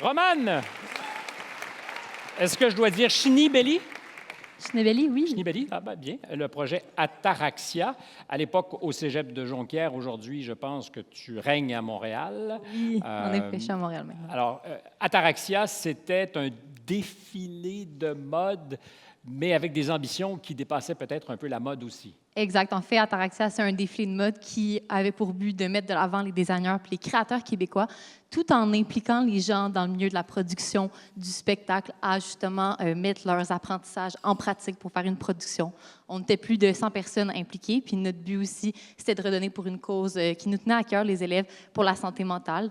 Romane, est-ce que je dois dire Chinibelli? Chinibelli, oui. Chinibelli, ah ben bien. Le projet Ataraxia, à l'époque au cégep de Jonquière. Aujourd'hui, je pense que tu règnes à Montréal. Oui, en effet, je suis à Montréal maintenant. Alors, Ataraxia, c'était un défilé de mode, mais avec des ambitions qui dépassaient peut-être un peu la mode aussi. Exact. En fait, Ataraxia, c'est un défilé de mode qui avait pour but de mettre de l'avant les designers et les créateurs québécois, tout en impliquant les gens dans le milieu de la production du spectacle à justement mettre leurs apprentissages en pratique pour faire une production. On était plus de 100 personnes impliquées, puis notre but aussi, c'était de redonner pour une cause qui nous tenait à cœur, les élèves, pour la santé mentale.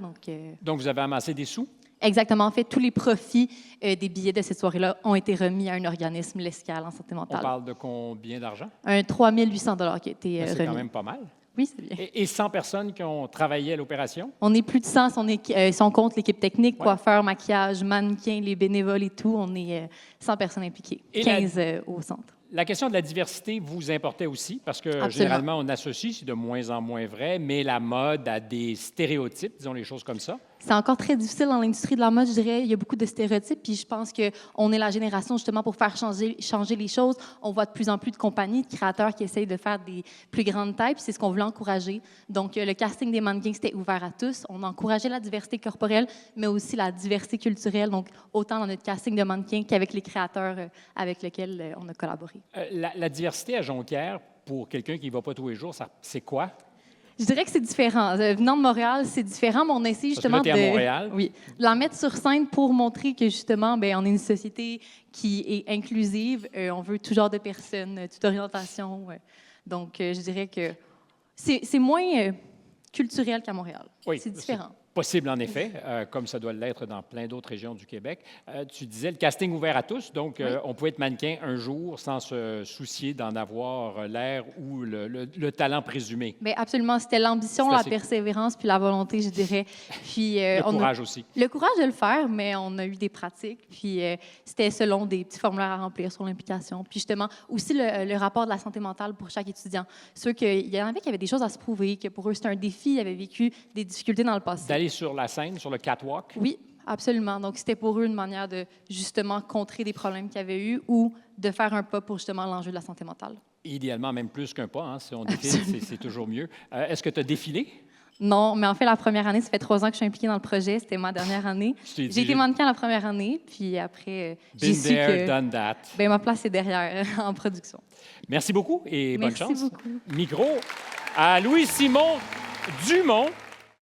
Donc, vous avez amassé des sous? Exactement. En fait, tous les profits des billets de cette soirée-là ont été remis à un organisme, l'Escale en santé mentale. On parle de combien d'argent? Un 3 800 $ qui a été remis. C'est quand même pas mal. Oui, c'est bien. Et 100 personnes qui ont travaillé à l'opération? On est plus de 100 si on compte l'équipe technique, Ouais. coiffeurs, maquillage, mannequins, les bénévoles et tout. On est 100 personnes impliquées, Et 15 au centre. La question de la diversité vous importait aussi, parce que Absolument. généralement, on associe, c'est de moins en moins vrai, mais la mode a des stéréotypes, disons les choses comme ça. C'est encore très difficile dans l'industrie de la mode, je dirais. Il y a beaucoup de stéréotypes, puis je pense qu'on est la génération justement pour faire changer les choses. On voit de plus en plus de compagnies, de créateurs qui essayent de faire des plus grandes tailles, puis c'est ce qu'on voulait encourager. Donc, le casting des mannequins, c'était ouvert à tous. On a encouragé la diversité corporelle, mais aussi la diversité culturelle, donc autant dans notre casting de mannequins qu'avec les créateurs avec lesquels on a collaboré. La diversité à Jonquière, pour quelqu'un qui ne va pas tous les jours, c'est quoi? Je dirais que c'est différent. Venant de Montréal, c'est différent, mais on essaie justement Parce que là, t'es à Montréal. oui, de la mettre sur scène pour montrer que justement, bien, on est une société qui est inclusive. On veut tout genre de personnes, toute orientation. Donc, je dirais que c'est moins culturel qu'à Montréal. Oui, c'est différent. Possible, en effet, comme ça doit l'être dans plein d'autres régions du Québec. Tu disais le casting ouvert à tous, donc Oui. on pouvait être mannequin un jour sans se soucier d'en avoir l'air ou le talent présumé. Bien, absolument. C'était l'ambition, C'est la assez cool. persévérance, puis la volonté, je dirais. Puis, Le on a courage aussi. le courage de le faire, mais on a eu des pratiques. Puis c'était selon des petits formulaires à remplir sur l'implication. Puis justement, aussi le rapport de la santé mentale pour chaque étudiant. Ceux qu'il y en avait qui avaient des choses à se prouver, que pour eux, c'était un défi, ils avaient vécu des difficultés dans le passé. D'aller sur la scène, sur le catwalk. Oui, absolument. Donc, c'était pour eux une manière de justement contrer des problèmes qu'ils avaient eus ou de faire un pas pour justement l'enjeu de la santé mentale. Idéalement, même plus qu'un pas. Hein, si on défile, c'est toujours mieux. Est-ce que tu as défilé? Non, mais en fait, la première année, ça fait 3 ans que je suis impliquée dans le projet. C'était ma dernière année. J'ai été mannequin la première année, puis après, j'ai Been su there, que done that. ben, ma place est derrière en production. Merci beaucoup et bonne Merci chance. beaucoup. Micro à Louis-Simon Dumont.